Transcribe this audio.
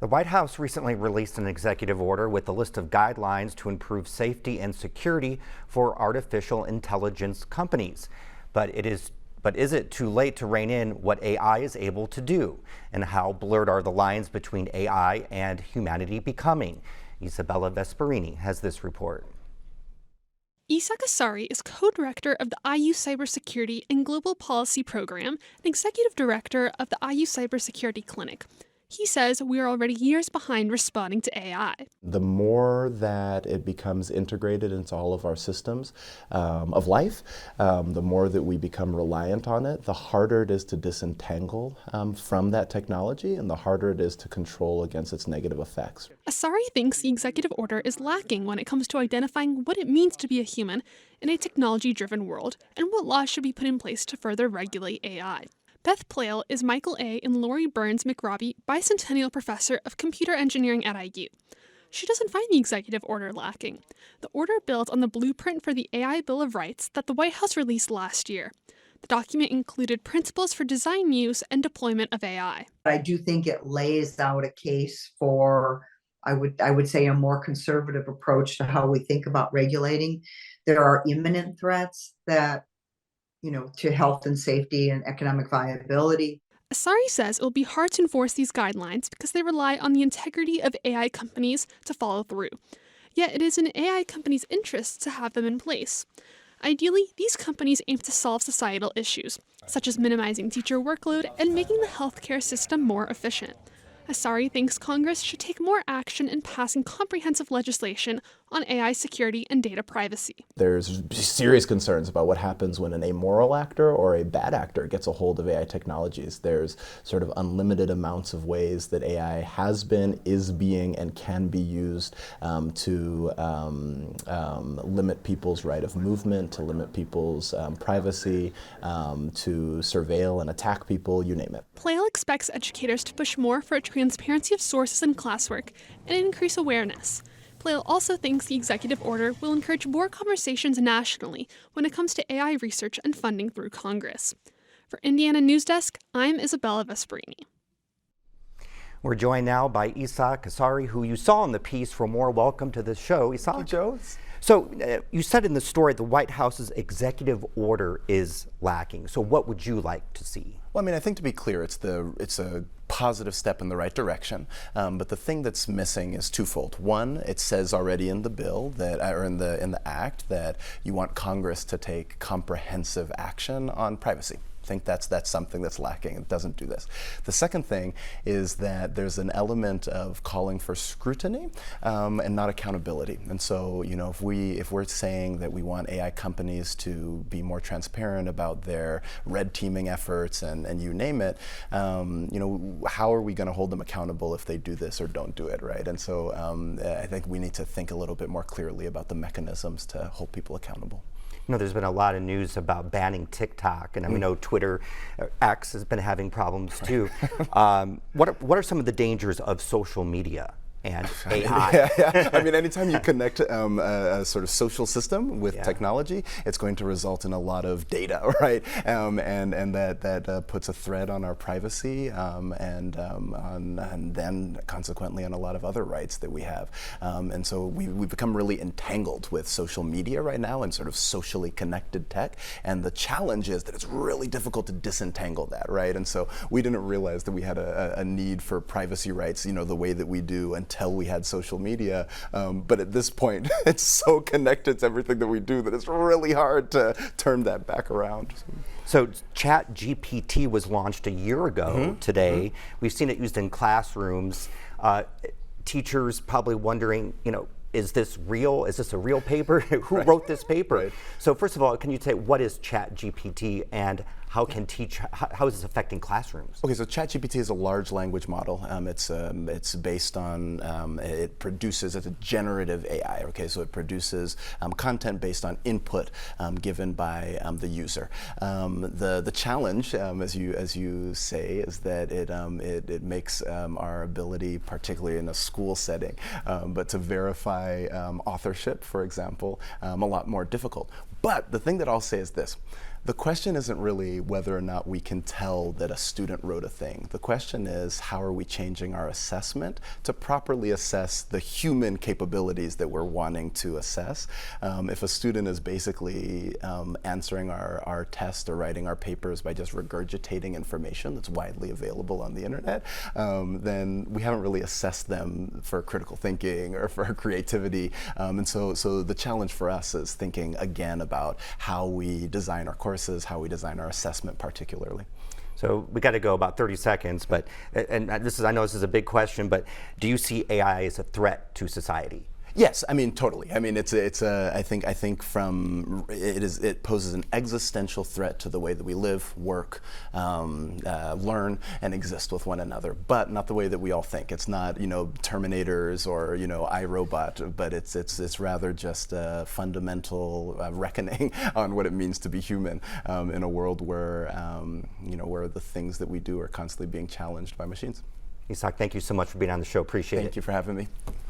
The White House recently released an executive order with a list of guidelines to improve safety and security for artificial intelligence companies. But is it too late to rein in what AI is able to do? And how blurred are the lines between AI and humanity becoming? Isabella Vesperini has this report. Isak Asare is co-director of the IU Cybersecurity and Global Policy Program and executive director of the IU Cybersecurity Clinic. He says we are already years behind responding to AI. The more that it becomes integrated into all of our systems of life, the more that we become reliant on it, the harder it is to disentangle from that technology and the harder it is to control against its negative effects. Asare thinks the executive order is lacking when it comes to identifying what it means to be a human in a technology-driven world and what laws should be put in place to further regulate AI. Beth Plale is Michael A. and Lori Burns McRobbie Bicentennial Professor of Computer Engineering at IU. She doesn't find the executive order lacking. The order builds on the blueprint for the AI Bill of Rights that the White House released last year. The document included principles for design, use, and deployment of AI. I do think it lays out a case for, I would say, a more conservative approach to how we think about regulating. There are imminent threats that to health and safety and economic viability. Asare says it will be hard to enforce these guidelines because they rely on the integrity of AI companies to follow through. Yet it is in AI companies' interests to have them in place. Ideally, these companies aim to solve societal issues, such as minimizing teacher workload and making the healthcare system more efficient. Asare thinks Congress should take more action in passing comprehensive legislation on AI security and data privacy. There's serious concerns about what happens when an amoral actor or a bad actor gets a hold of AI technologies. There's sort of unlimited amounts of ways that AI has been, is being, and can be used to limit people's right of movement, to limit people's privacy, to surveil and attack people, you name it. Plale expects educators to push more for a transparency of sources in classwork and increase awareness. Plale also thinks the executive order will encourage more conversations nationally when it comes to AI research and funding through Congress. For Indiana News Desk, I'm Isabella Vesperini. We're joined now by Isak Asare, who you saw in the piece. For more, welcome to the show, Isak. Thank you, Joe. So you said in the story the White House's executive order is lacking. So what would you like to see? Well, I mean, I think to be clear, it's a positive step in the right direction. But the thing that's missing is twofold. One, it says already in the bill that, or in the act, that you want Congress to take comprehensive action on privacy. I think that's something that's lacking. It doesn't do this. The second thing is that there's an element of calling for scrutiny and not accountability. And so, if we're saying that we want AI companies to be more transparent about their red teaming efforts and you name it, how are we going to hold them accountable if they do this or don't do it, right? And so I think we need to think a little bit more clearly about the mechanisms to hold people accountable. There's been a lot of news about banning TikTok, and we know Twitter, X has been having problems too. What are some of the dangers of social media and AI? Yeah. I mean, anytime you connect a sort of social system with technology, it's going to result in a lot of data, right? And that puts a threat on our privacy and then consequently on a lot of other rights that we have. And so we've become really entangled with social media right now and sort of socially connected tech. And the challenge is that it's really difficult to disentangle that, right? And so we didn't realize that we had a need for privacy rights, the way that we do until we had social media. But at this point, it's so connected to everything that we do that it's really hard to turn that back around. So ChatGPT was launched a year ago today. We've seen it used in classrooms. Teachers probably wondering, is this real? Is this a real paper? Who wrote this paper? Right. So first of all, can you say what is ChatGPT and how is this affecting classrooms? Okay, so ChatGPT is a large language model. It's based on, it's a generative AI, okay? So it produces content based on input given by the user. The challenge, as you say, is that it makes our ability, particularly in a school setting, but to verify authorship, for example, a lot more difficult. But the thing that I'll say is this. The question isn't really whether or not we can tell that a student wrote a thing. The question is, how are we changing our assessment to properly assess the human capabilities that we're wanting to assess? If a student is basically answering our test or writing our papers by just regurgitating information that's widely available on the internet, then we haven't really assessed them for critical thinking or for creativity. And so the challenge for us is thinking again about how we design our courses, how we design our assessment particularly. So we got to go about 30 seconds, but this is, I know this is a big question, but do you see AI as a threat to society? Yes, I mean totally. I mean I think from it poses an existential threat to the way that we live, work, learn, and exist with one another. But not the way that we all think. It's not Terminators or iRobot, but it's rather just a fundamental reckoning on what it means to be human in a world where where the things that we do are constantly being challenged by machines. Isak, thank you so much for being on the show. Appreciate it. Thank you for having me.